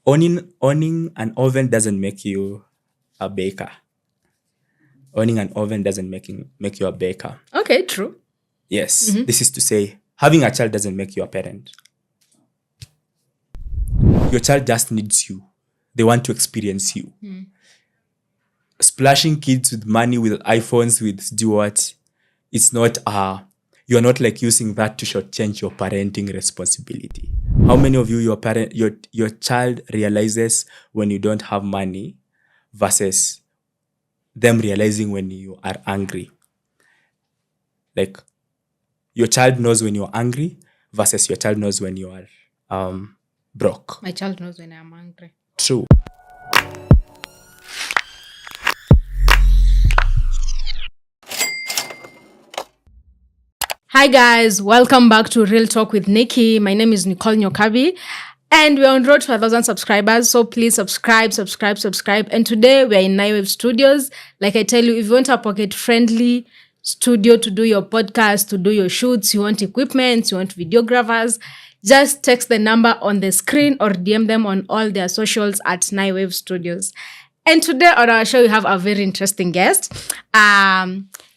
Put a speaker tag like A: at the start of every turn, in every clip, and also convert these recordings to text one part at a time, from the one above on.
A: owning an oven doesn't make you a baker. Owning an oven doesn't make you a baker.
B: Okay, true.
A: Yes, this is to say, having a child doesn't make you a parent. Your child just needs you. They want to experience you. Splashing kids with money, with iPhones, with do what? It's not you're not like using that to shortchange your parenting responsibility. How many of you, your child realizes when you don't have money versus them realizing when you are angry? Like, your child knows when you're angry versus your child knows when you are broke.
B: My child knows when I'm angry.
A: True.
B: Hi guys, welcome back to Real Talk with Nikki. My name is Nicole Nyokabi and we're on road to 1,000 subscribers. So please subscribe. And today we're in Naiwave Studios. Like I tell you, if you want a pocket-friendly studio to do your podcast, to do your shoots, you want equipment, you want videographers, just text the number on the screen or DM them on all their socials at Naiwave Studios. And today on our show, we have a very interesting guest.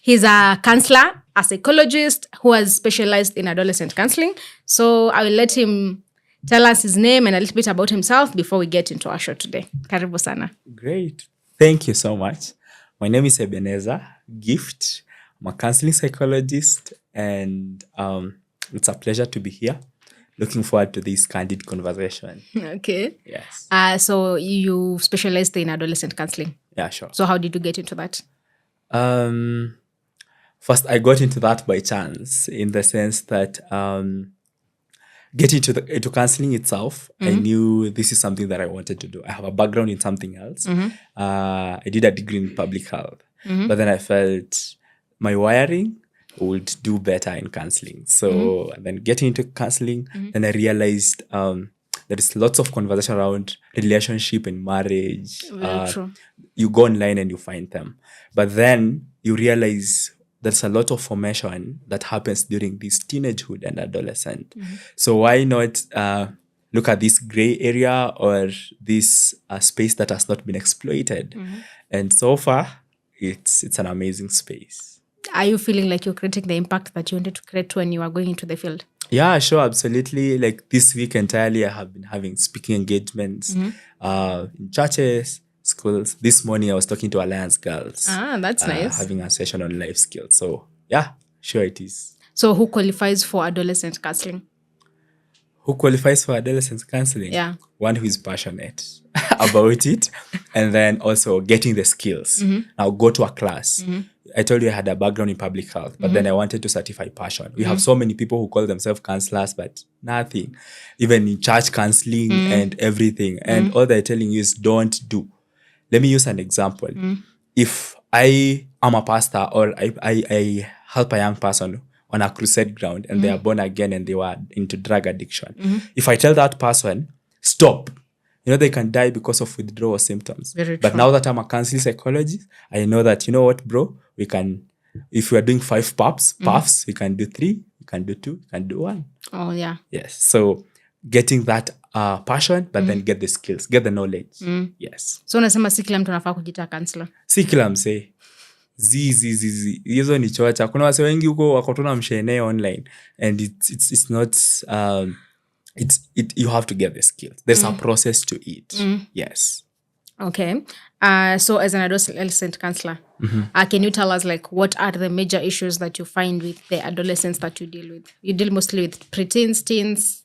B: He's a counselor, a psychologist who has specialized in adolescent counseling. So I will let him tell us his name and a little bit about himself before we get into our show today. Karibu sana.
A: Great. Thank you so much. My name is Ebenezer Gift. I'm a counseling psychologist, and it's a pleasure to be here. Looking forward to this candid conversation.
B: Okay.
A: Yes.
B: So you specialized in adolescent counseling.
A: Yeah, sure.
B: So how did you get into that?
A: First, I got into that by chance, in the sense that getting into counseling itself, I knew this is something that I wanted to do. I have a background in something else. I did a degree in public health, but then I felt my wiring would do better in counseling. So then getting into counseling, then I realized there is lots of conversation around relationship and marriage.
B: Very true.
A: You go online and you find them. But then you realize there's a lot of formation that happens during this teenagehood and adolescent. So why not look at this gray area or this space that has not been exploited? And so far, it's an amazing space.
B: Are you feeling like you're creating the impact that you wanted to create when you are going into the field?
A: Yeah, sure, absolutely. Like this week entirely, I have been having speaking engagements in churches, schools. This morning, I was talking to Alliance Girls.
B: That's nice.
A: Having a session on life skills. So yeah, sure it is.
B: So who qualifies for adolescent counseling?
A: Who qualifies for adolescent counseling?
B: Yeah.
A: One who is passionate about it, and then also getting the skills. Now go to a class. I told you I had a background in public health, but then I wanted to certify passion. We have so many people who call themselves counselors, but nothing. Even in church counseling and everything. And all they're telling you is don't do. Let me use an example. If I am a pastor or I help a young person on a crusade ground and they are born again and they were into drug addiction, if I tell that person, stop, they can die because of withdrawal symptoms. But now that I'm a counseling psychologist, I know that, you know what, bro, we can, if we are doing 5 puffs, we can do 3, we can do 2, we can do 1.
B: Oh, yeah.
A: Yes. So getting that passion, but then get the skills, get the knowledge. Yes.
B: So unasema si kila mtu anafaa kujita counselor?
A: Si kila msee. Hizo ni chocha. Kuna wase wengi huko wako tuna mshene online, and it's not you have to get the skills. There's a process to it. Yes.
B: Okay. So as an adolescent counselor, can you tell us like what are the major issues that you find with the adolescents that you deal with? You deal mostly with preteens, teens.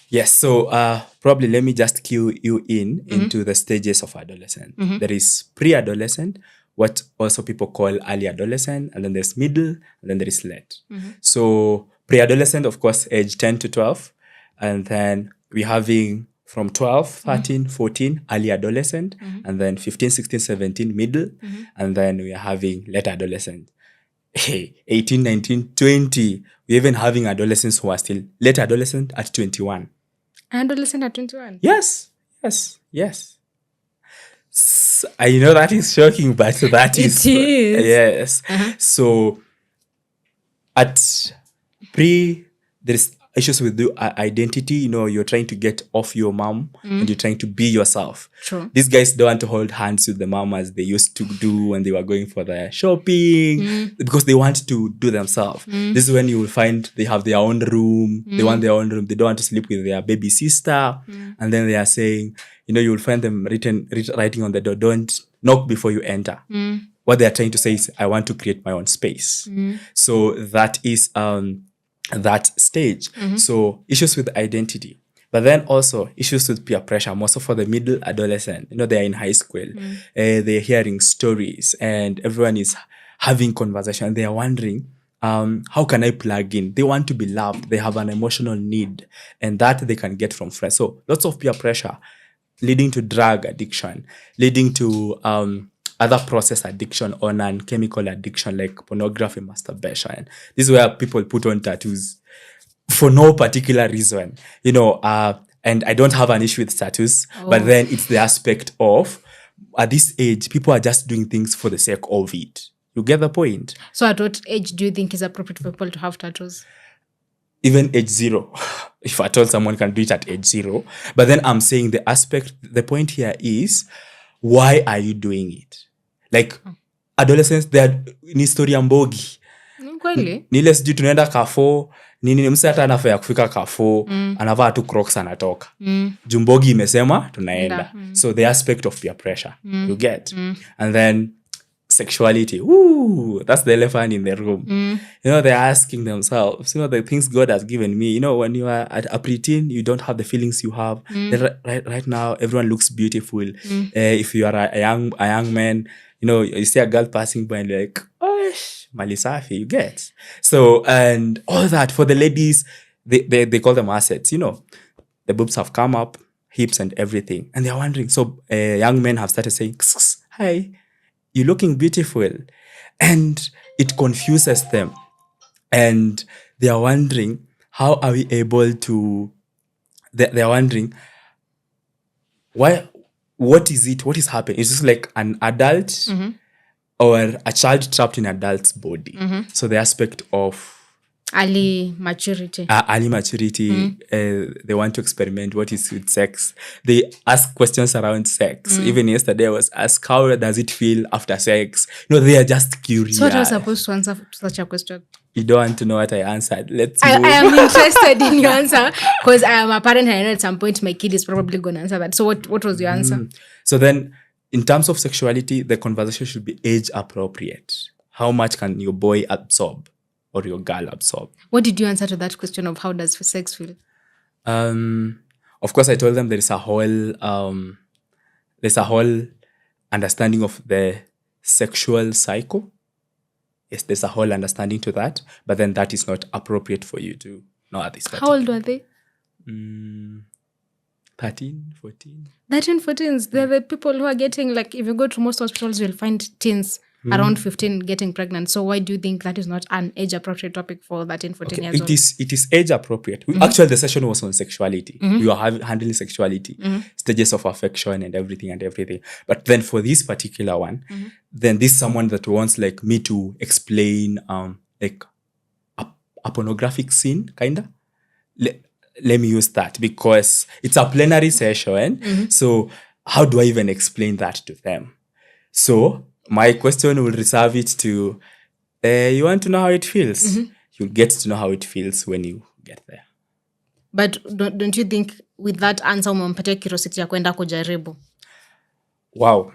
A: Yes. So probably let me just cue you into the stages of adolescent. There is pre-adolescent, what also people call early adolescent, and then there's middle, and then there is late. So pre-adolescent, of course, age 10 to 12. And then we're having from 12, 13, 14, early adolescent, and then 15, 16, 17, middle, and then we are having late adolescent. 18, 19, 20. We're even having adolescents who are still late adolescent at 21.
B: Adolescent at 21?
A: Yes. I know that is shocking, but that is.
B: It is.
A: Yes. So at pre, there is issues with the identity. You're trying to get off your mom and you're trying to be yourself.
B: True.
A: These guys don't want to hold hands with the mom as they used to do when they were going for the shopping because they want to do themselves. This is when you will find they have their own room. They want their own room. They don't want to sleep with their baby sister. And then they are saying, you will find them writing on the door, don't knock before you enter. What they are trying to say is, I want to create my own space. So that is that stage. So issues with identity. But then also issues with peer pressure, more so for the middle adolescent. They're in high school. They're hearing stories and everyone is having conversation. They are wondering, how can I plug in? They want to be loved. They have an emotional need and that they can get from friends. So lots of peer pressure leading to drug addiction, leading to other process addiction or non-chemical addiction like pornography, masturbation. This is where people put on tattoos for no particular reason, and I don't have an issue with tattoos, but then it's the aspect of at this age, people are just doing things for the sake of it. You get the point?
B: So at what age do you think is appropriate for people to have tattoos?
A: Even age 0. If I told someone can do it at age 0. But then I'm saying the point here is, why are you doing it? Like, adolescents, they are ni story ya mbogi.
B: Kweli?
A: Nile sijui tunaenda kafo, nini msi hata anafaa kufika kafo, anavaa tu crocs anatoka. Jumbogi imesema, tunaenda. So the aspect of peer pressure, you get. And then sexuality, that's the elephant in the room. They're asking themselves, the things God has given me. When you are at a preteen, you don't have the feelings you have. Right now, everyone looks beautiful. If you are a young man, you see a girl passing by and you're like, oh, malisafi, you get. So, and all that for the ladies, they call them assets. The boobs have come up, hips and everything. And they're wondering. So young men have started saying, hi, you're looking beautiful. And it confuses them. And they are wondering, how are we able to... They are wondering, why... What is it? What is happening? Is this like an adult or a child trapped in an adult's body? So the aspect of
B: early maturity.
A: They want to experiment. What is with sex? They ask questions around sex. Even yesterday I was asked, how does it feel after sex? They are just curious.
B: So what are you supposed to answer to such a question?
A: You don't want to know what I answered. Let's move.
B: I am interested in your answer because I am a parent and I know at some point my kid is probably going to answer that. So what was your answer?
A: So then, in terms of sexuality, the conversation should be age appropriate. How much can your boy absorb or your girl absorb?
B: What did you answer to that question of how does sex feel?
A: Of course, I told them there's a whole understanding of the sexual cycle. Yes, there's a whole understanding to that, but then that is not appropriate for you to know at this time.
B: How old were they?
A: 13, 14.
B: 13, 14s. They're the people who are getting, like, if you go to most hospitals, you'll find teens around 15 getting pregnant. So why do you think that is not an age-appropriate topic for 13, 14 years old?
A: It is age-appropriate. Actually, the session was on sexuality. We were handling sexuality, stages of affection and everything. But then for this particular one, then this someone that wants like me to explain like a pornographic scene, kind of. Let me use that because it's a plenary session. So how do I even explain that to them? So my question will reserve it to, you want to know how it feels? You'll get to know how it feels when you get there.
B: But don't you think with that answer, umempatia curiosity ya kwenda kujaribu?
A: Wow.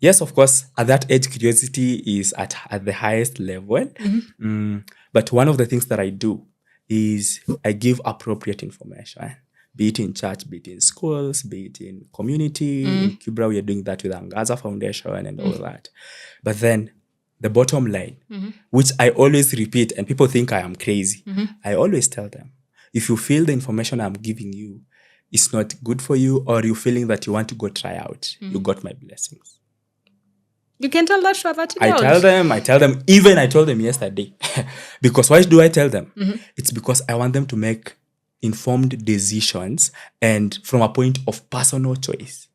A: Yes, of course, at that age, curiosity is at the highest level. But one of the things that I do is I give appropriate information, be it in church, be it in schools, be it in community. In Cuba, we are doing that with Angaza Foundation and all that. But then the bottom line, which I always repeat, and people think I am crazy, I always tell them, if you feel the information I'm giving you is not good for you, or you're feeling that you want to go try out, you got my blessings.
B: You can tell that to a 13
A: I tell them, even I told them yesterday. Because why do I tell them? It's because I want them to make informed decisions and from a point of personal choice.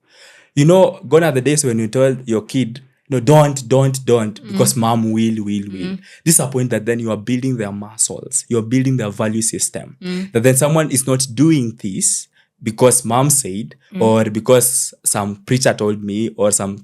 A: Gone are the days when you told your kid, no, don't, because mom will. This is a point that then you are building their muscles, you're building their value system. That then someone is not doing this because mom said, or because some preacher told me, or some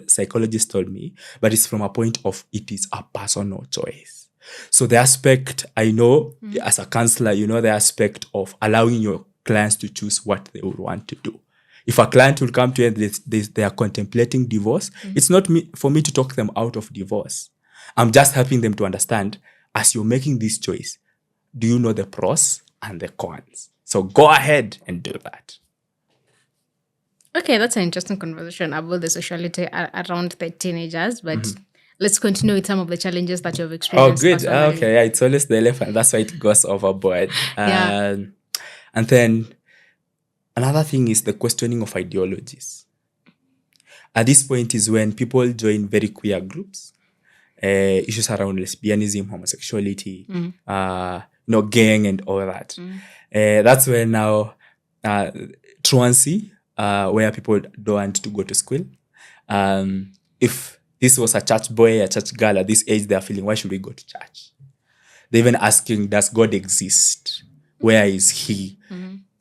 A: psychologist told me, but it's from a point of it is a personal choice. So the aspect, I know as a counselor, you know the aspect of allowing your clients to choose what they would want to do. If a client will come to you and they are contemplating divorce, it's not for me to talk them out of divorce. I'm just helping them to understand, as you're making this choice, do you know the pros and the cons? So go ahead and do that.
B: Okay, that's an interesting conversation about the sexuality around the teenagers, but let's continue with some of the challenges that you've experienced.
A: Oh, good. Okay, yeah, it's always the elephant. That's why it goes overboard. And then another thing is the questioning of ideologies. At this point is when people join very queer groups, issues around lesbianism, homosexuality, gang and all that. That's where now truancy, where people don't want to go to school. If this was a church boy, a church girl at this age, they're feeling, why should we go to church? They're even asking, does God exist? Where is he?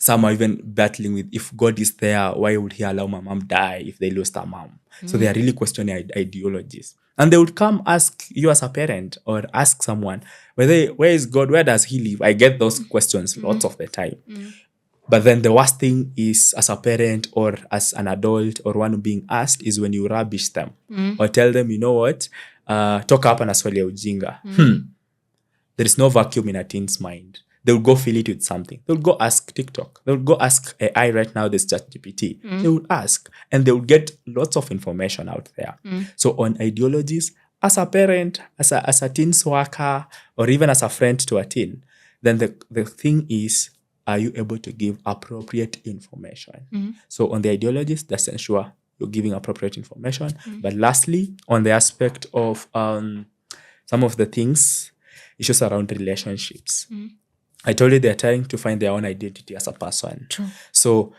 A: Some are even battling with, if God is there, why would he allow my mom die if they lost her mom? So they are really questioning ideologies. And they would come ask you as a parent, or ask someone, where is God? Where does he live? I get those questions lots of the time. But then the worst thing is, as a parent or as an adult or one being asked, is when you rubbish them or tell them, you know what, toka hapa na swali ya ujinga. There is no vacuum in a teen's mind. They'll go fill it with something. They'll go ask TikTok. They'll go ask AI right now, there's ChatGPT. They will ask, and they will get lots of information out there. So on ideologies, as a parent, as a teen's worker, or even as a friend to a teen, then the thing is, are you able to give appropriate information? So on the ideologies, that's ensure you're giving appropriate information. But lastly, on the aspect of some of the things, issues around relationships. I told you they're trying to find their own identity as a person.
B: True.
A: So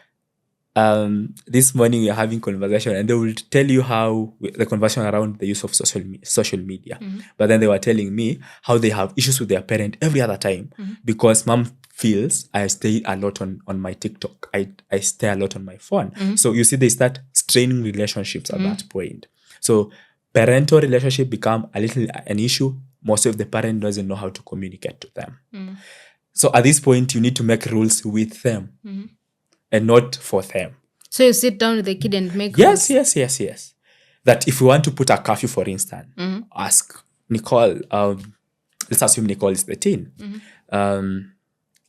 A: this morning we are having conversation, and they will tell you how the conversation around the use of social media. But then they were telling me how they have issues with their parent every other time because mom feels I stay a lot on my TikTok. I stay a lot on my phone. So you see, they start straining relationships at that point. So parental relationship become a little an issue. Most of the parent doesn't know how to communicate to them. So at this point, you need to make rules with them and not for them.
B: So you sit down with the kid and make
A: rules? Yes. That if you want to put a curfew, for instance, ask Nicole, let's assume Nicole is the teen.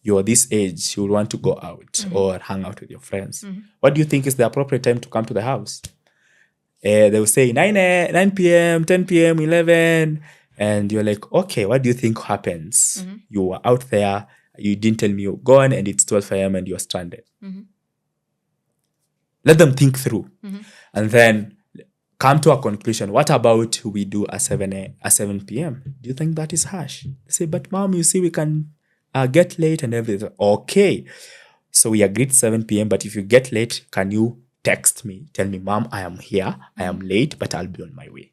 A: You're this age, you will want to go out or hang out with your friends. What do you think is the appropriate time to come to the house? They will say 9 p.m., 10 p.m., 11. And you're like, okay, what do you think happens? You were out there, you didn't tell me you're gone, and it's 12 a.m. and you're stranded. Let them think through. And then come to a conclusion. What about we do a 7 p.m.? Do you think that is harsh? They say, but mom, you see, we can get late and everything. Okay. So we agreed 7 p.m., but if you get late, can you text me? Tell me, mom, I am here. I am late, but I'll be on my way.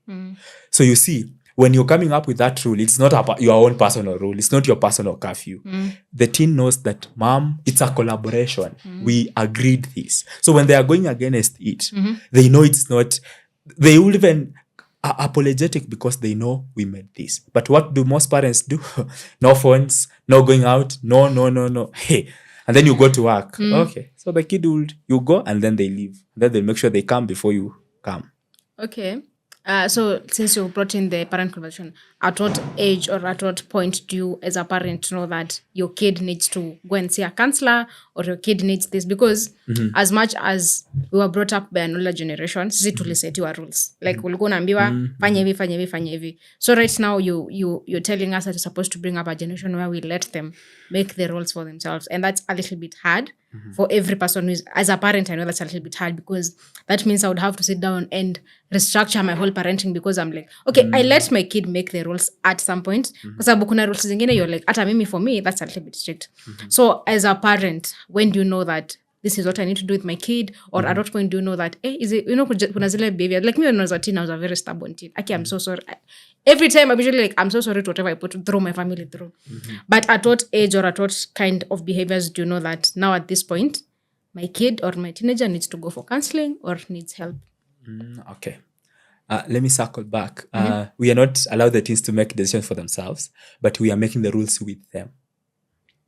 A: So you see, when you're coming up with that rule, it's not your own personal rule. It's not your personal curfew. The teen knows that, mom, it's a collaboration. We agreed this. So when they are going against it, they know it's not, they will even apologetic because they know we made this. But what do most parents do? No phones, no going out, no. Hey, and then you go to work. Okay. So the kid you go and then they leave. Then they'll make sure they come before you come.
B: Okay. So since you brought in the parent conversation, at what age or at what point do you as a parent know that your kid needs to go and see a counselor or your kid needs this? Because as much as we were brought up by an older generation, sisi tulisetiwa rules. Like ulikuwa unaambiwa fanya hivi. So right now you're telling us that you're supposed to bring up a generation where we let them make the rules for themselves. And that's a little bit hard for every person who's, as a parent, I know that's a little bit hard because that means I would have to sit down and restructure my whole parenting because I'm like, okay, I let my kid make the rules at some point. Kwa sababu kuna rules zingine you're like, ata mimi, for me, that's a little bit strict. So as a parent, when do you know that this is what I need to do with my kid, or at what point do you know that, is it, kuna zile behavior, like me when I was a teen, I was a very stubborn teen. Okay, I'm so sorry. Every time I'm usually like, I'm so sorry to whatever I put through my family through. But at what age or at what kind of behaviors do you know that now at this point, my kid or my teenager needs to go for counseling or needs help?
A: Okay. Let me circle back. We are not allowed the teens to make decisions for themselves, but we are making the rules with them.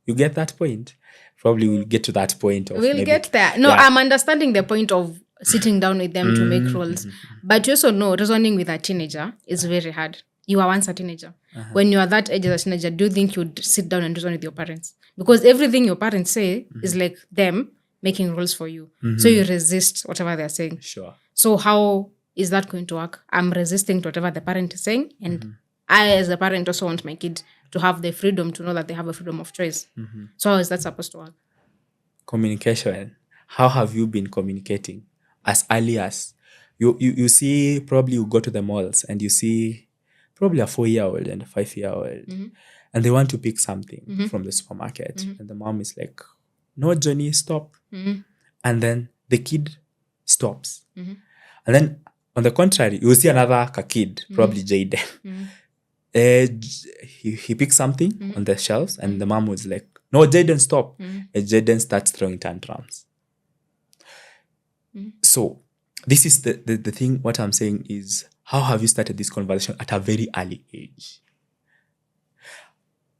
A: You get that point? Probably we'll get to that point.
B: We'll get there. No, I'm understanding the point of sitting down with them to make rules. But you also know reasoning with a teenager is very hard. You are once a teenager. When you are that age as a teenager, do you think you'd sit down and reason with your parents? Because everything your parents say is like them making rules for you. So you resist whatever they're saying.
A: Sure.
B: So how is that going to work? I'm resisting to whatever the parent is saying. And I, as a parent, also want my kid to have the freedom to know that they have a freedom of choice. So how is that supposed to work?
A: Communication. How have you been communicating as early as you see? Probably you go to the malls and you see probably a 4-year-old and a 5-year-old, and they want to pick something from the supermarket, and the mom is like, "No, Johnny, stop!" And then the kid stops, and then on the contrary, you see another kid, probably Jaden. He picks something on the shelves, and the mom was like, "No, Jaden, stop!" And Jaden starts throwing tantrums. So this is the thing. What I'm saying is, how have you started this conversation at a very early age?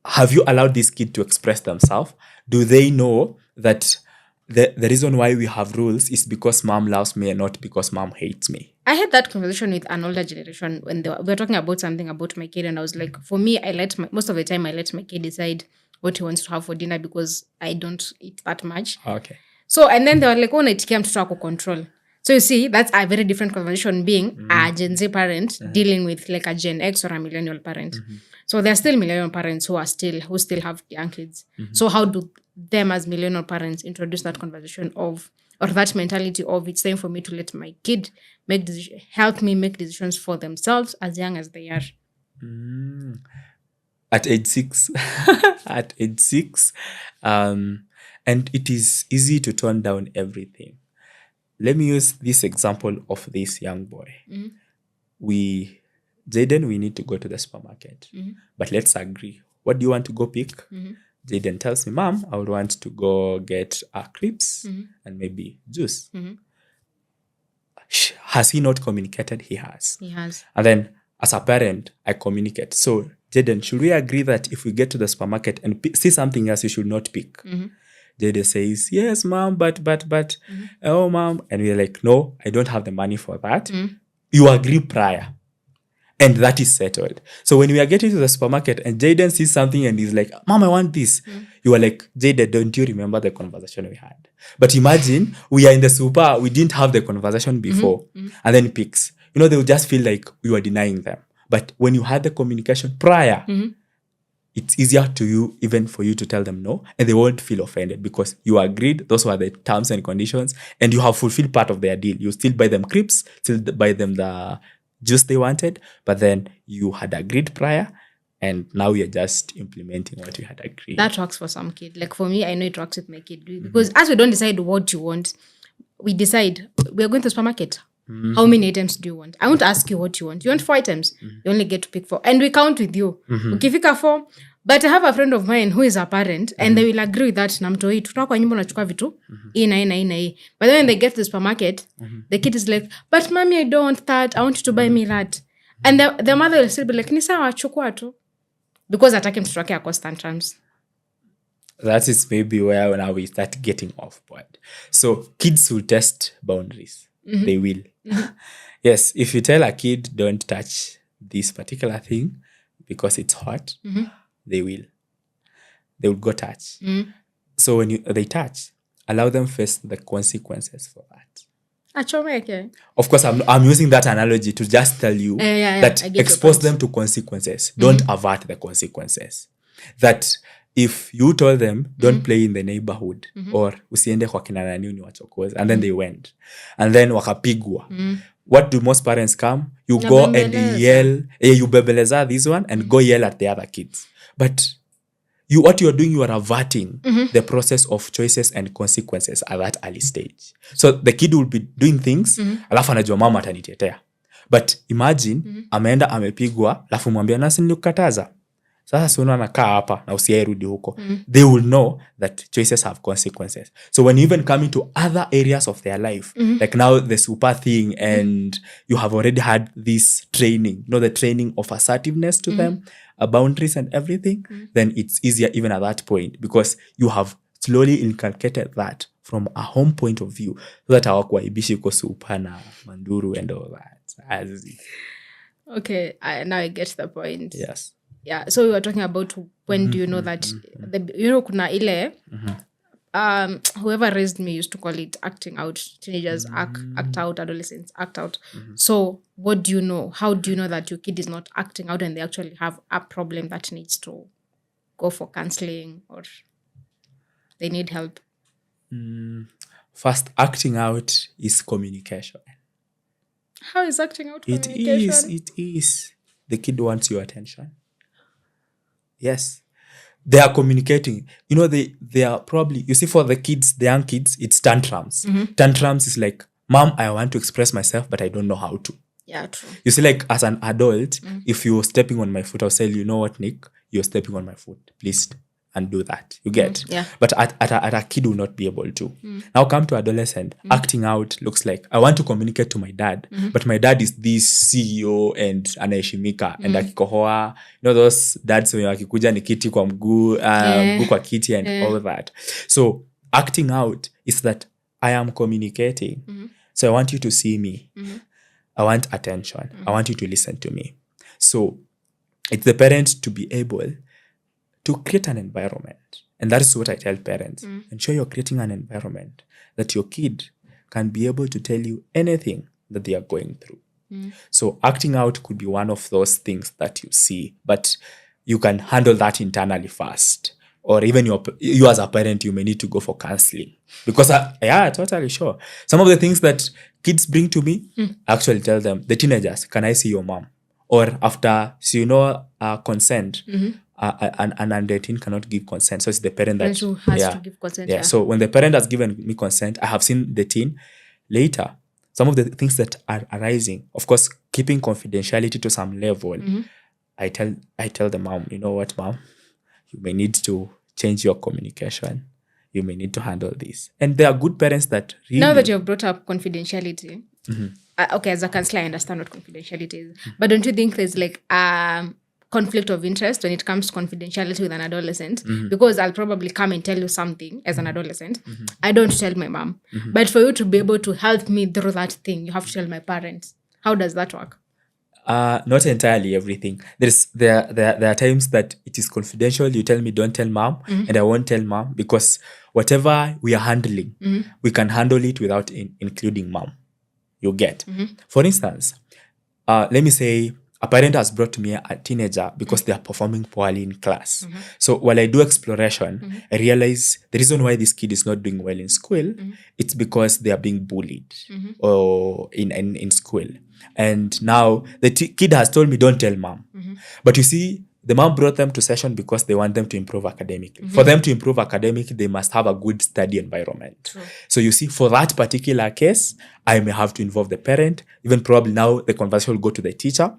A: Have you allowed this kid to express themselves? Do they know that the reason why we have rules is because mom loves me and not because mom hates me?
B: I had that conversation with an older generation when we were talking about something about my kid, and I was like, for me, most of the time I let my kid decide what he wants to have for dinner because I don't eat that much.
A: Okay.
B: So, and then they were like, naitikia mtoto wako control. So you see, that's a very different conversation being a Gen Z parent dealing with like a Gen X or a millennial parent. So there are still millennial parents who still have young kids. So how do them as millennial parents introduce that conversation of, or that mentality of, it's time for me to let my kid help me make decisions for themselves as young as they are?
A: At age 6. At age 6. And it is easy to turn down everything. Let me use this example of this young boy. Jaden, we need to go to the supermarket. But let's agree. What do you want to go pick? Jaden tells me, Mom, I would want to go get crepes and maybe juice. Has he not communicated? He has.
B: He has.
A: And then as a parent, I communicate. So, Jaden, should we agree that if we get to the supermarket and see something else, you should not pick? Jaden says, yes, Mom, but, oh, Mom. And we're like, no, I don't have the money for that. You agree prior. And that is settled. So when we are getting to the supermarket and Jaden sees something and he's like, Mom, I want this. You are like, Jaden, don't you remember the conversation we had? But imagine we are in the super, we didn't have the conversation before. And then he picks. They will just feel like we were denying them. But when you had the communication prior, it's easier to you, even for you to tell them no, and they won't feel offended because you agreed, those were the terms and conditions, and you have fulfilled part of their deal. You still buy them crepes, still buy them the juice they wanted, but then you had agreed prior, and now you're just implementing what you had agreed.
B: That works for some kid. Like for me, I know it works with my kid. Because as we don't decide what you want, we decide, we're going to the supermarket. How many items do you want? I won't ask you what you want. You want 4 items. You only get to pick 4. And we count with you. Ukifika 4. But I have a friend of mine who is a parent and they will agree with that. Na mtoi, tutoka kwa nyumba unachukua vitu. Ina. But then when they get to the supermarket, the kid is like, but mommy, I don't want that. I want you to buy me that. And the mother will still be like, ni sawa, chukua tu. Because atake mtoto wake akos tantrums.
A: That is maybe where now we start getting off board. So kids will test boundaries. They will. Yes, if you tell a kid don't touch this particular thing because it's hot, they will go touch. So when they touch, allow them face the consequences for that.
B: Achomeke.
A: Of course, I'm using that analogy to just tell you that expose them to consequences. Don't avert the consequences. That if you told them, don't play in the neighborhood, or usiende kwa kina nani uniwachokoze, and then they went, and then wakapigwa. What do most parents come? You go and yell, you bebeleza this one, and go yell at the other kids. But what you're doing, you are averting the process of choices and consequences at that early stage. So the kid will be doing things, alafu anajua mama atanitetea. But imagine, ameenda amepigwa, alafu mwambia nasi nilikukataza. Sasa suna anakaa hapa na usiairudi huko. They will know that choices have consequences. So when you even come into other areas of their life, like now the super thing, and you have already had this training, the training of assertiveness to them, boundaries and everything, then it's easier even at that point because you have slowly inculcated that from a home point of view, so that hawakuaibishi kwa super na manduru and all that.
B: Okay, now I get the point.
A: Yes.
B: Yeah, so we were talking about when do you know that kuna ile whoever raised me used to call it acting out. Teenagers act out, adolescents act out. So what do you know? How do you know that your kid is not acting out and they actually have a problem that needs to go for counseling or they need help?
A: First, acting out is communication.
B: How is acting out communication?
A: It is. The kid wants your attention. Yes. They are communicating. They are probably, you see, for the kids, the young kids, it's tantrums. Tantrums is like, Mom, I want to express myself, but I don't know how to.
B: Yeah, true.
A: You see, like as an adult, if you're stepping on my foot, I'll say, you know what, Nick, you're stepping on my foot. Please undo that. You get?
B: Yeah.
A: But at a kid will not be able to. Now come to adolescent. Acting out looks like, I want to communicate to my dad, but my dad is this CEO and anaheshimika and akikohoa. Those dads when akikuja ni kiti kwa mguu, mguu kwa kiti and all that. So acting out is that I am communicating. So I want you to see me. I want attention. I want you to listen to me. So it's the parent to be able to create an environment. And that is what I tell parents. Ensure you're creating an environment that your kid can be able to tell you anything that they are going through. So acting out could be one of those things that you see, but you can handle that internally first. Or even you as a parent, you may need to go for counseling. Because, totally sure. Some of the things that kids bring to me, I actually tell them, the teenagers, can I see your mom? Or after, consent, an under 18 cannot give consent. So it's the parent that
B: has to give consent.
A: Yeah. So when the parent has given me consent, I have seen the teen. Later, some of the things that are arising, of course, keeping confidentiality to some level, I tell the mom, you know what, mom? You may need to change your communication. You may need to handle this. And there are good parents that really...
B: Now that you've brought up confidentiality, okay, as a counselor, I understand what confidentiality is. But don't you think there's like conflict of interest when it comes to confidentiality with an adolescent? Because I'll probably come and tell you something as an adolescent. I don't tell my mom. But for you to be able to help me through that thing, you have to tell my parents. How does that work?
A: Not entirely everything. There are times that it is confidential. You tell me, don't tell mom, and I won't tell mom because whatever we are handling, we can handle it without including mom. You get. For instance, let me say a parent has brought to me a teenager because they are performing poorly in class. So while I do exploration, I realize the reason why this kid is not doing well in school, it's because they are being bullied or in school. And now the kid has told me, don't tell mom. But you see, the mom brought them to session because they want them to improve academically. For them to improve academically, they must have a good study environment. True. So you see, for that particular case, I may have to involve the parent. Even probably now the conversation will go to the teacher.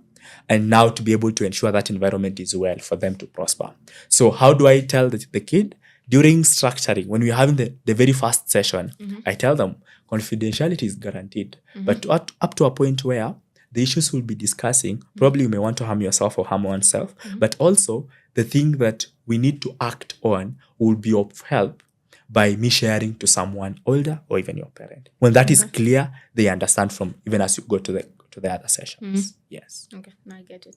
A: And now to be able to ensure that environment is well for them to prosper. So how do I tell the kid? During structuring, when we're having the very first session, I tell them confidentiality is guaranteed. But up to a point where the issues we'll be discussing, probably you may want to harm yourself or harm oneself, but also the thing that we need to act on will be of help by me sharing to someone older or even your parent. When that is clear, they understand from even as you go to the other sessions. Yes. Okay, now I get it.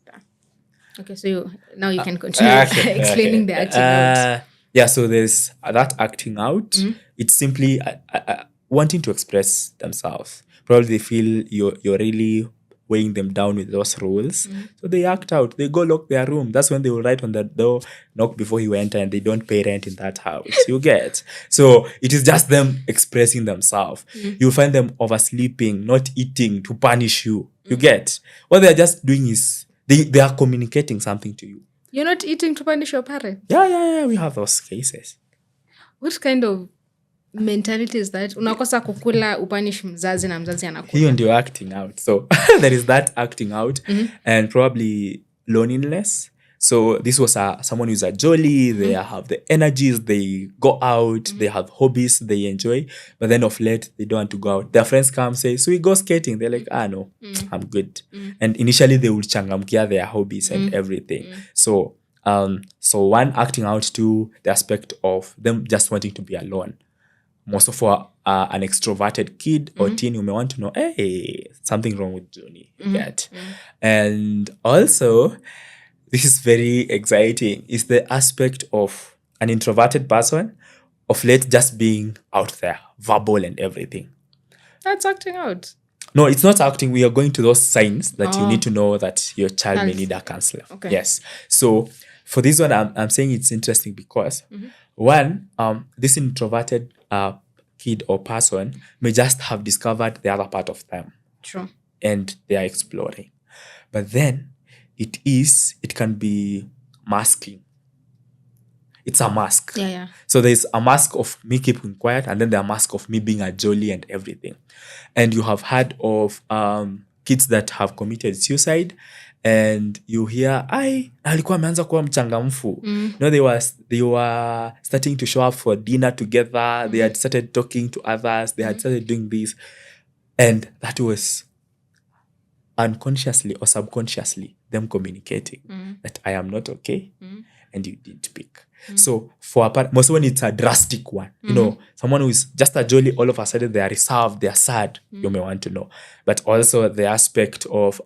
B: Okay, so now you can continue explaining the acting out.
A: Yeah, so there's that acting out. It's simply wanting to express themselves. Probably they feel you're really weighing them down with those rules. So they act out. They go lock their room. That's when they will write on the door, knock before you enter, and they don't pay rent in that house. You get. So it is just them expressing themselves. You'll find them oversleeping, not eating to punish you. You get. What they're just doing is they are communicating something to you.
B: You're not eating to punish your parents?
A: Yeah, we have those cases.
B: What kind of mentality is that? Unakosa kukula upanish mzazi na mzazi anakula.
A: Hiyo ndio acting out. So there is that acting out and probably loneliness. So this was someone who's a jolly, they have the energies, they go out, they have hobbies, they enjoy. But then of late, they don't want to go out. Their friends come say, so we go skating. They're like, no, I'm good. And initially they would changamkia their hobbies and everything. So one acting out to the aspect of them just wanting to be alone. Most of an extroverted kid or teen, you may want to know, hey, something wrong with Johnny. And also, this is very exciting, is the aspect of an introverted person of late just being out there, verbal and everything.
B: That's acting out.
A: No, it's not acting. We are going to those signs that you need to know that your child may need a counselor.
B: Okay.
A: Yes. So for this one, I'm saying it's interesting because one, this introverted kid or person may just have discovered the other part of them.
B: True.
A: And they are exploring. But then it can be masking. It's a mask.
B: Yeah.
A: So there's a mask of me keeping quiet, and then there's a mask of me being a jolly and everything. And you have heard of kids that have committed suicide, and you hear, alikuwa ameanza kuwa mchangamfu. They were starting to show up for dinner together. They had started talking to others. They had started doing this. And that was unconsciously or subconsciously them communicating that I am not okay and you didn't pick. So for most when it's a drastic one, someone who is just a jolly, all of a sudden they are reserved, they are sad, you may want to know. But also the aspect of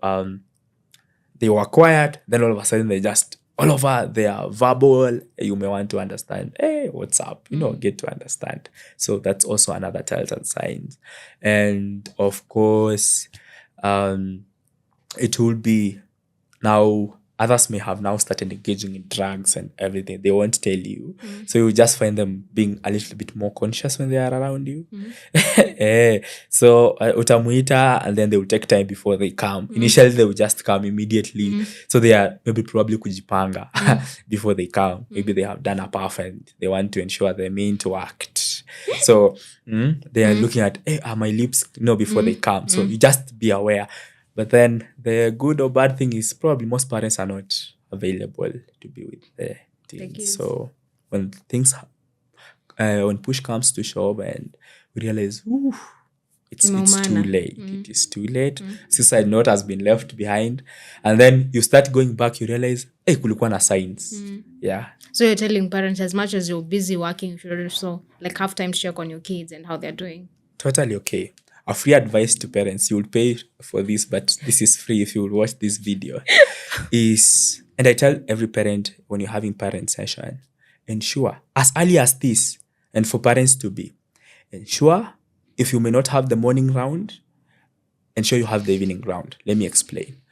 A: they were quiet, then all of a sudden they just all over they are verbal, you may want to understand, hey, what's up? Get to understand. So that's also another telltale sign. And of course, it will be now others may have now started engaging in drugs and everything. They won't tell you. So you just find them being a little bit more conscious when they are around you. So utamuita and then they will take time before they come. Initially, they will just come immediately. So they are probably kujipanga before they come. Maybe they have done a puff and they want to ensure they mean to act. So they are looking at, hey, are my lips, before they come. So you just be aware. But then the good or bad thing is probably most parents are not available to be with their teens. So when when push comes to shove and we realize, it's too late. It is too late. Suicide note has been left behind. And then you start going back, you realize, hey, kulikuwa na signs. Yeah.
B: So you're telling parents, as much as you're busy working, you should also have time to check on your kids and how they're doing.
A: Totally okay. A free advice to parents, you will pay for this, but this is free if you will watch this video, and I tell every parent when you're having parent session, ensure as early as this, and for parents to be, ensure if you may not have the morning round, ensure you have the evening round. Let me explain.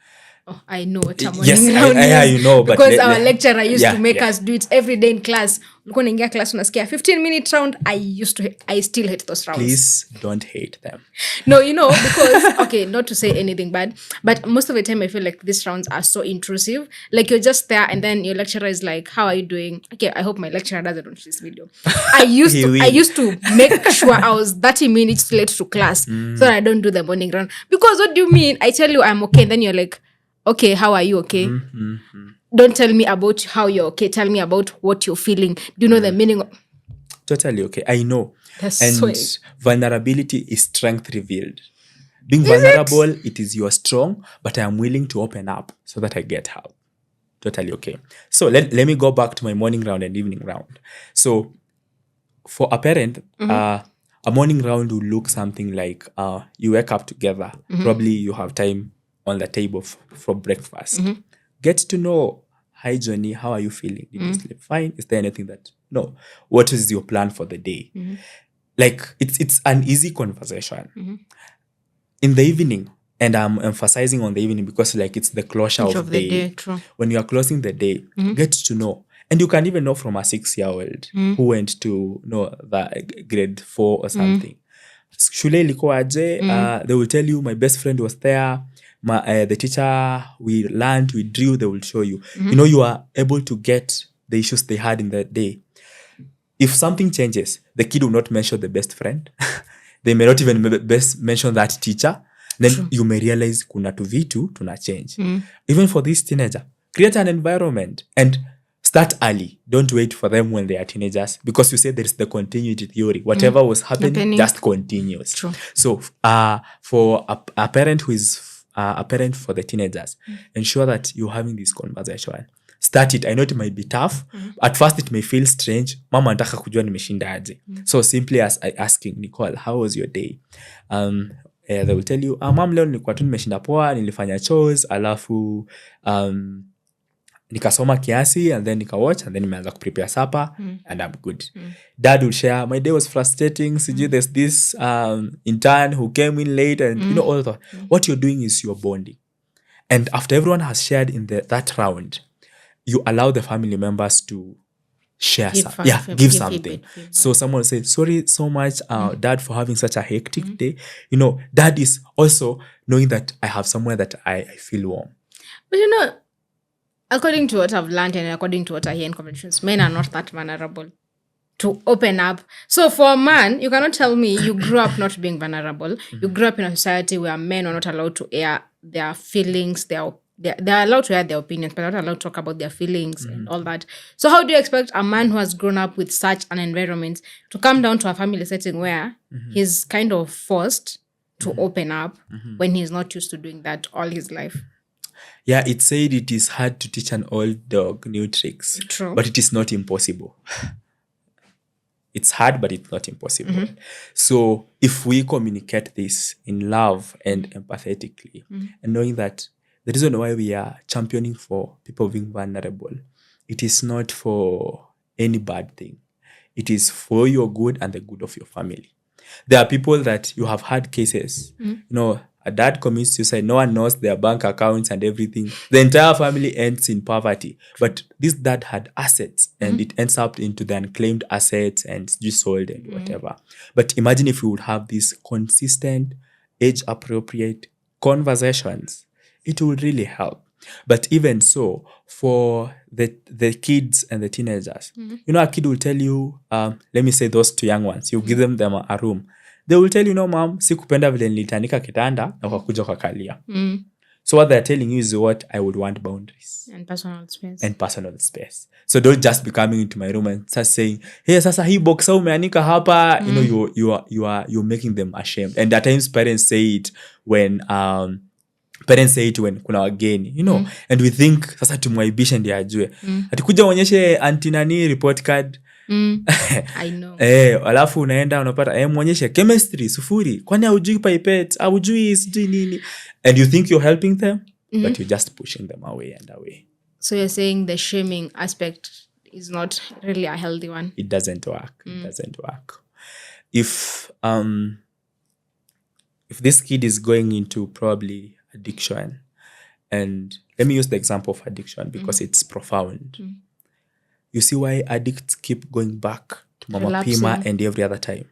B: Oh, I know what a morning round
A: is.
B: Because our lecturer used to make us do it every day in class. Ulikuwa unaingia class unasikia 15-minute round. I still hate those rounds.
A: Please don't hate them.
B: No, because, okay, not to say anything bad, but most of the time I feel like these rounds are so intrusive. Like you're just there and then your lecturer is like, how are you doing? Okay, I hope my lecturer doesn't watch this video. I used to make sure I was 30 minutes late to class so that I don't do the morning round. Because what do you mean? I tell you I'm okay and then you're like, okay, how are you okay? Don't tell me about how you're okay. Tell me about what you're feeling. Do you know the meaning of...
A: Totally okay. I know.
B: That's
A: and vulnerability is strength revealed. Being vulnerable, it is you're strong, but I am willing to open up so that I get help. Totally okay. So let me go back to my morning round and evening round. So for a parent, a morning round will look something like you wake up together. Probably you have time on the table for breakfast. Get to know, hi Johnny, how are you feeling? Did you sleep fine? Is there anything that, no? What is your plan for the day? Like it's an easy conversation. In the evening, and I'm emphasizing on the evening because it's the closure of the day.
B: True.
A: When you are closing the day, get to know. And you can even know from a 6-year-old who went to the grade 4 or something. Shule ilikuwa aje? They will tell you, my best friend was there. the teacher, we learned, we drew, they will show you. You are able to get the issues they had in that day. If something changes, the kid will not mention the best friend. They may not even mention that teacher. Then you may realize kuna tu vitu tuna change. Even for this teenager, create an environment and start early. Don't wait for them when they are teenagers, because you say there is the continuity theory. Whatever was happening just continues.
B: True.
A: So for a parent who is a parent for the teenagers, ensure that you're having this conversation. Start it. I know it might be tough. At first it may feel strange. Mama nataka kujua nimeshinda aje. So simply as asking, Nicole, how was your day? They will tell you, mom, leo nilikuwa tu nimeshinda poa, nilifanya chores, alafu nikasoma kiasi, and then nikawatch, and then nimeanza kuprepare supper, and I'm good. Dad will share, my day was frustrating. There's this intern who came in late, and all that. What you're doing is you're bonding. And after everyone has shared in that round, you allow the family members to share give something. Feedback. So someone will say, sorry so much, Dad, for having such a hectic day. Dad is also knowing that I have somewhere that I feel warm.
B: But according to what I've learned and according to what I hear in conversations, men are not that vulnerable to open up. So for a man, you cannot tell me you grew up not being vulnerable. You grew up in a society where men are not allowed to air their feelings, they're allowed to air their opinions, but not allowed to talk about their feelings and all that. So how do you expect a man who has grown up with such an environment to come down to a family setting where he's kind of forced to open up when he's not used to doing that all his life?
A: Yeah, it said it is hard to teach an old dog new tricks.
B: True.
A: But it is not impossible. It's hard, but it's not impossible. So if we communicate this in love and empathetically, and knowing that the reason why we are championing for people being vulnerable, it is not for any bad thing. It is for your good and the good of your family. There are people that you have had cases, a dad commits suicide, no one knows their bank accounts and everything. The entire family ends in poverty. But this dad had assets, and it ends up into the unclaimed assets and just sold and whatever. But imagine if you would have these consistent, age-appropriate conversations. It would really help. But even so, for the kids and the teenagers, a kid will tell you, let me say those two young ones, you give them a room. They will tell you, no, mom, sikupenda vile nilitanika kitanda na ukakuja ukakalia. So what they're telling you is what I would want boundaries.
B: And personal space. So don't just be coming into my room and start saying, hey, sasa hii boxa umeanika hapa. You're making them ashamed. And at times parents say it when kuna wageni, and we think sasa tumwaibishe ndiye ajue. Atikuja uonyeshe auntie nani report card. I know.
A: Alafu unaenda unapata muonyeshe chemistry 0, kwani haujui pipette, haujui sijui nini, and you think you're helping them, but you're just pushing them away and away.
B: So you're saying the shaming aspect is not really a healthy one.
A: It doesn't work. It doesn't work. If this kid is going into probably addiction, and let me use the example of addiction because it's profound. You see why addicts keep going back to Mama Pima and every other time.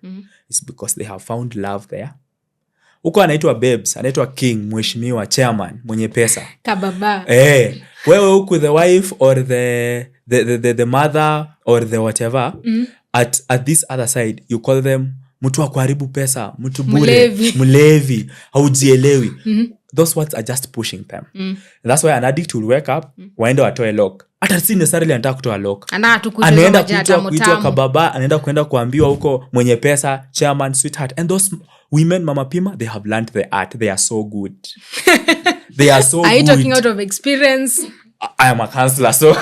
A: It's because they have found love there. Huko anaitwa babes, anaitwa king, mheshimiwa, chairman, mwenye pesa.
B: Kababa.
A: Wewe huko the wife or the mother or the whatever, at this other side, you call them mtu wa kuharibu pesa, mtu bure, mlevi, haujielewi. Those words are just pushing them. That's why an addict will wake up, waende watoe lock. Hata si necessarily anataka kutoa lock. Anaenda kuitwa kababa, anaenda kuenda kuambiwa huko mwenye pesa, chairman, sweetheart. And those women, Mama Pima, they have learned the art. They are so good. They are so good.
B: Are you talking out of experience?
A: I am a counselor, so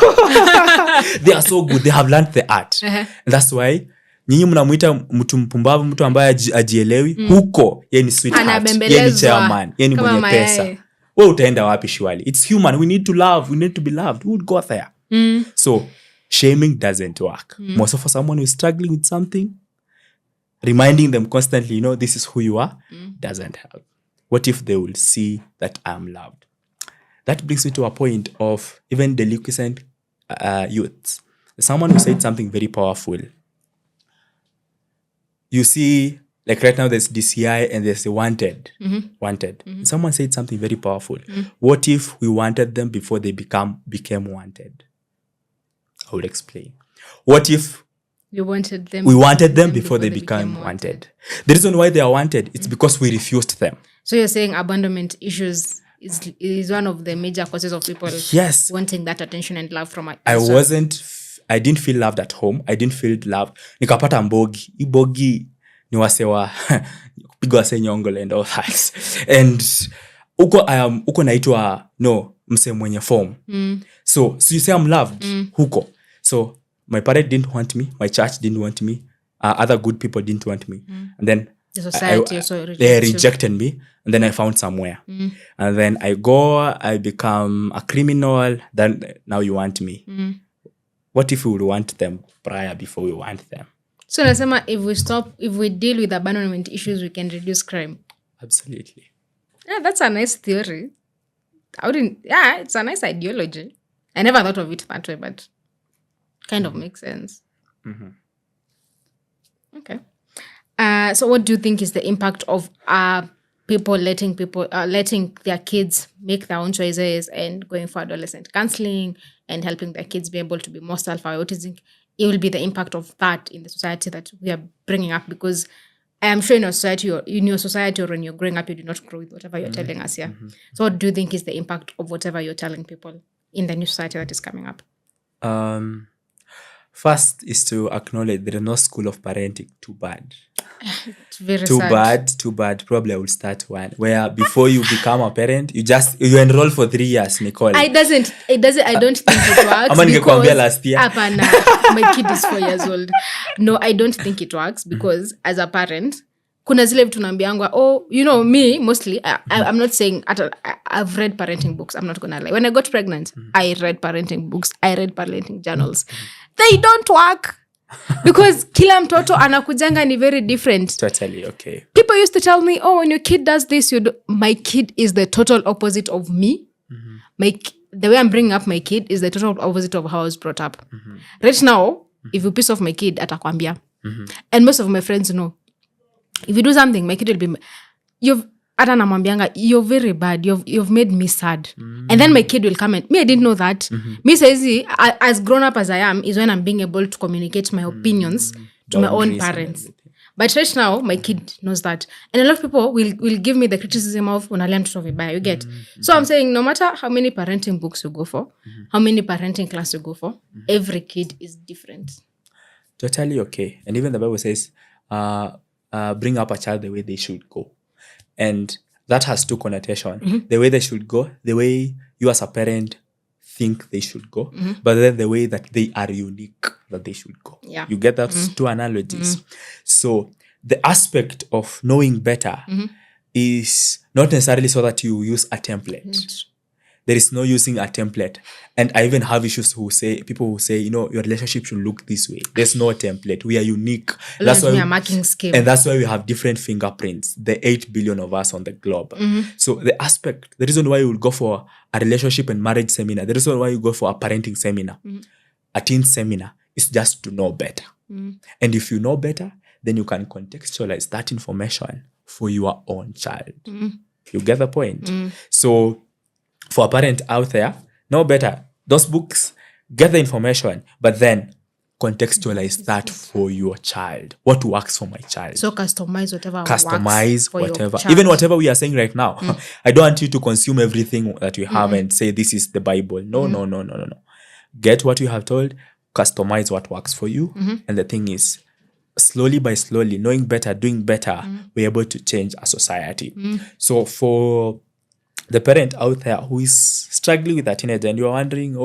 A: they are so good. They have learned the art. And that's why nyinyi mnamuita mtu mpumbavu, mtu ambaye ajielewi, huko yeye ni sweetheart, yeye ni chairman, yeye ni mwenye pesa. Wewe utaenda wapi shwali? It's human. We need to love. We need to be loved. Who would go there? So shaming doesn't work. Most for someone who is struggling with something, reminding them constantly, this is who you are, doesn't help. What if they will see that I'm loved? That brings me to a point of even delinquent youths. Someone who said something very powerful. You see like right now there's DCI and there's the wanted. Wanted. Someone said something very powerful. What if we wanted them before they became wanted? I will explain. What if
B: we wanted
A: them before they became wanted? The reason why they are wanted, it's because we refused them.
B: So you're saying abandonment issues is one of the major causes of people wanting that attention and love from
A: I didn't feel loved at home. I didn't feel loved. Nikapata mbogi. Ibogi ni wasewa kupigwa wase nyongole and all that. And uko naitwa mse mwenye form. So you say I'm loved. Huko. So my parents didn't want me. My church didn't want me. Other good people didn't want me. And then
B: the society
A: they rejected me. And then I found somewhere. And then I become a criminal. Then now you want me. What if we would want them prior before we want them?
B: So nasema if we deal with abandonment issues, we can reduce crime.
A: Absolutely.
B: Yeah, that's a nice theory. It's a nice ideology. I never thought of it that way, but kind of makes sense. Okay. So what do you think is the impact of people letting their kids make their own choices and going for adolescent counseling and helping their kids be able to be more self-aware? What do you think it will be the impact of that in the society that we are bringing up? Because I am sure in your society or when you're growing up, you do not grow with whatever you're telling us here. So what do you think is the impact of whatever you're telling people in the new society that is coming up?
A: First is to acknowledge there is no school of parenting. Too bad.
B: It's very sad.
A: Too bad. Probably I will start one where before you become a parent, you enroll for 3 years, Nicole.
B: I don't think it works.
A: Ama ningekuambia last year.
B: My kid is 4 years old. No, I don't think it works because as a parent, kuna zile vitu naambiangwa, me mostly, I'm not saying, I've read parenting books. I'm not going to lie. When I got pregnant, I read parenting books. I read parenting journals. They don't work. Because kila mtoto anakujanga ni very different.
A: Totally, okay.
B: People used to tell me, when your kid does this, my kid is the total opposite of me. The way I'm bringing up my kid is the total opposite of how I was brought up. Right now, if you piss off my kid, atakwambia. And most of my friends know. If you do something, my kid will be... you're very bad. You've made me sad. And then my kid will come and... Me, I didn't know that. Me says, as grown up as I am, is when I'm being able to communicate my opinions to my own parents. But right now, my kid knows that. And a lot of people will give me the criticism of unalea mtoto vibaya, you get. So I'm saying, no matter how many parenting books you go for, how many parenting class you go for, every kid is different.
A: Totally okay. And even the Bible says, bring up a child the way they should go. And that has two connotations. The way they should go, the way you as a parent think they should go, but then the way that they are unique that they should go.
B: Yeah.
A: You get that? Two analogies. So the aspect of knowing better is not necessarily so that you use a template. There is no using a template. And I even have people who say, your relationship should look this way. There's no template. We are unique.
B: That's why we are marking scale.
A: And that's why we have different fingerprints, the 8 billion of us on the globe. So the reason why you will go for a relationship and marriage seminar, the reason why you go for a parenting seminar, a teen seminar, is just to know better. And if you know better, then you can contextualize that information for your own child. You get the point? So for a parent out there, know better. Those books, get the information, but then contextualize that for your child. What works for my child?
B: So customize whatever
A: works for
B: your child.
A: Even whatever we are saying right now. I don't want you to consume everything that we have and say this is the Bible. No. Get what you have told, customize what works for you. And the thing is, slowly by slowly, knowing better, doing better, we're able to change a society. So for the parent out there who is struggling with a teenager and you're wondering,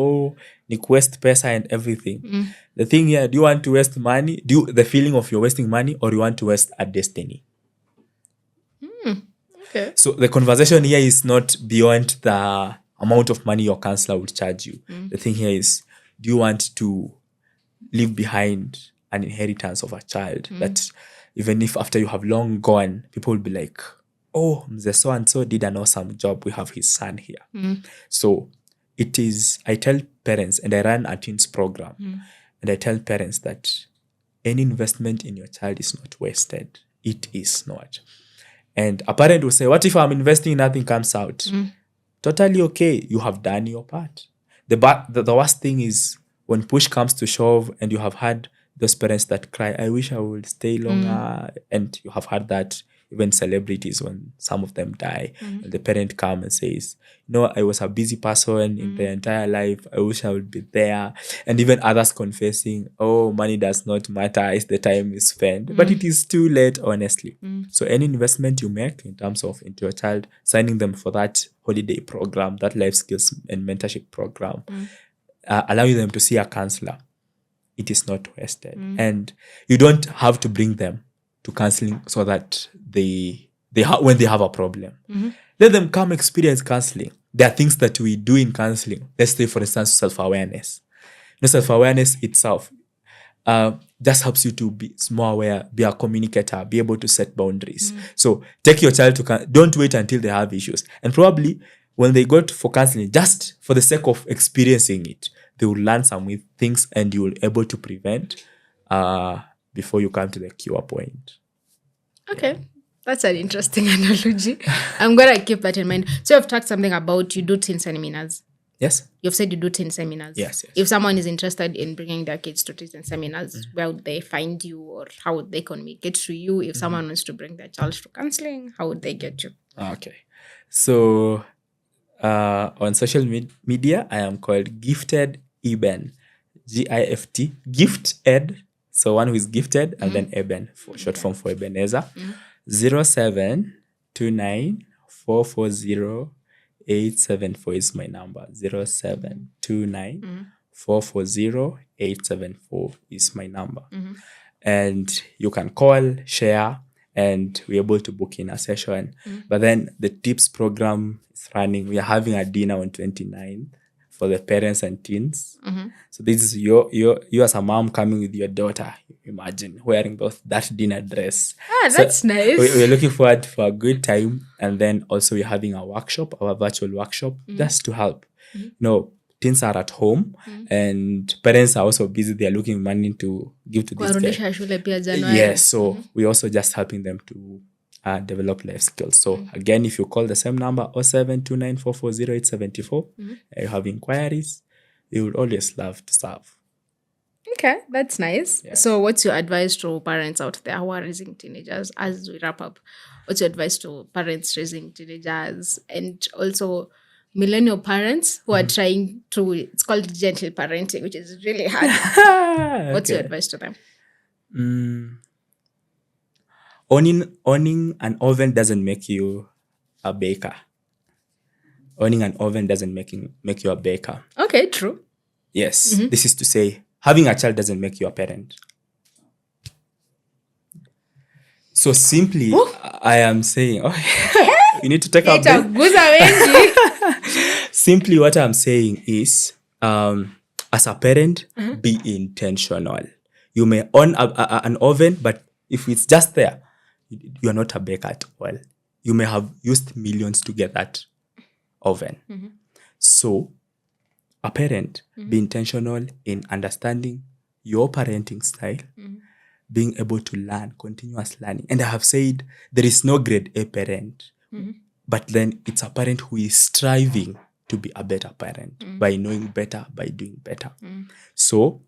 A: ni waste pesa and everything. The thing here, do you want to waste money? The feeling of you're wasting money, or you want to waste a destiny?
B: Okay.
A: So the conversation here is not beyond the amount of money your counselor would charge you. The thing here is, do you want to leave behind an inheritance of a child that even if after you have long gone, people will be like, Mzee so-and-so did an awesome job. We have his son here. So it is, I tell parents, and I run a teens program, and I tell parents that any investment in your child is not wasted. it is not. And a parent will say, what if I'm investing, nothing comes out? Totally okay. You have done your part. The worst thing is when push comes to shove and you have had those parents that cry, I wish I would stay longer. And you have had that even celebrities when some of them die. And the parent comes and says, I was a busy person in the entire life. I wish I would be there. And even others confessing, money does not matter. It's the time you spend. But it is too late, honestly. So any investment you make in terms of into your child, signing them for that holiday program, that life skills and mentorship program, allowing them to see a counselor, it is not wasted. And you don't have to bring them to counseling so that when they have a problem. Let them come experience counseling. There are things that we do in counseling. Let's say, for instance, self-awareness. Self-awareness itself just helps you to be more aware, be a communicator, be able to set boundaries. So take your child to don't wait until they have issues. And probably when they go for counseling, just for the sake of experiencing it, they will learn some things and you will be able to prevent before you come to the cure point.
B: Okay. That's an interesting analogy. I'm going to keep that in mind. So you've talked something about you do teen seminars.
A: Yes.
B: You've said you do teen seminars.
A: Yes.
B: If someone is interested in bringing their kids to teen seminars, where would they find you or how would they communicate to you? If someone wants to bring their child to counseling, how would they get you?
A: Okay. So on social media, I am called Gifted Eben. GIFT. Gifted. So one who is gifted and then Eben, for short form for Ebenezer. 0729440874 is my number. 0729440874 is my number. And you can call, share, and we're able to book in a session. But then the tips program is running. We are having a dinner on 29th for the parents and teens. So this is you as a mom coming with your daughter. Imagine wearing that dinner dress.
B: That's nice.
A: We're looking forward for a good time. And then also we're having a workshop, our virtual workshop, just to help. Teens are at home and parents are also busy. They are looking money to give to this. Yes, so we're also just helping them to develop life skills. So again, if you call the same number 0729440874, you have inquiries, we would always love to serve.
B: Okay, that's nice. Yeah. So what's your advice to parents out there who are raising teenagers as we wrap up? What's your advice to parents raising teenagers and also millennial parents who are trying to, it's called gentle parenting, which is really hard. What's your advice to them?
A: Owning an oven doesn't make you a baker. Owning an oven doesn't make you a baker.
B: Okay, true.
A: Yes. This is to say, having a child doesn't make you a parent. So simply, I am saying, you need to take a break. Simply what I'm saying is, as a parent, be intentional. You may own an oven, but if it's just there, you are not a baker at all. You may have used millions to get that oven. So, a parent, be intentional in understanding your parenting style, being able to learn, continuous learning. And I have said there is no grade A parent, but then it's a parent who is striving to be a better parent by knowing better, by doing better. So,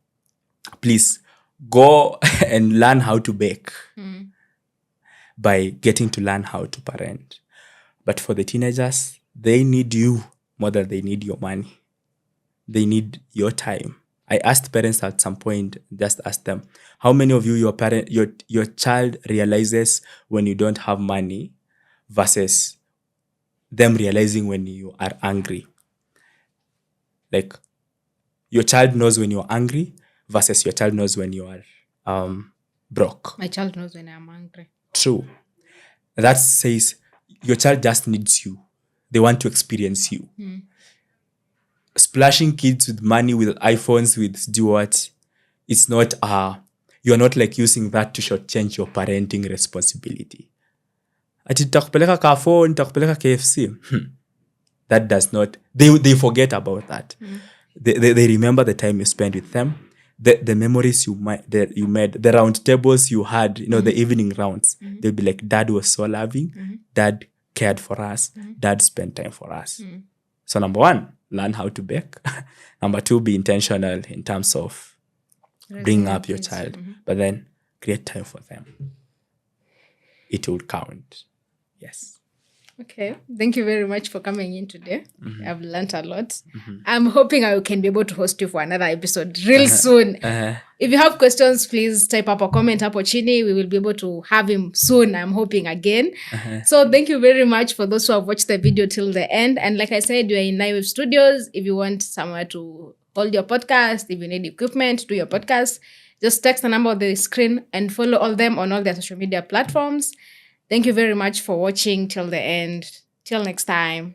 A: please go and learn how to bake by getting to learn how to parent. But for the teenagers, they need you more than they need your money. They need your time. I asked parents at some point, just ask them, how many of you, your child realizes when you don't have money versus them realizing when you are angry? Like, your child knows when you're angry versus your child knows when you are broke.
B: My child knows when I'm angry.
A: True. That says your child just needs you. They want to experience you. Splashing kids with money, with iPhones, with do what? It's not, you're not like using that to shortchange your parenting responsibility. Ati nitakupeleka Carrefour, nitakupeleka KFC. That does not, they forget about that. They remember the time you spend with them. the memories you made, the round tables you had, the evening rounds, they'll be like, Dad was so loving, Dad cared for us, Dad spent time for us. So number one, learn how to bake. Number two, be intentional in terms of bringing up your child, but then create time for them. It will count. Yes.
B: Okay. Thank you very much for coming in today. I've learned a lot. I'm hoping I can be able to host you for another episode real soon. If you have questions, please type up a comment up chini. We will be able to have him soon, I'm hoping, again. So thank you very much for those who have watched the video till the end. And like I said, you're in Naive Studios. If you want somewhere to hold your podcast, if you need equipment to do your podcast, just text the number on the screen and follow all them on all their social media platforms. Thank you very much for watching till the end. Till next time.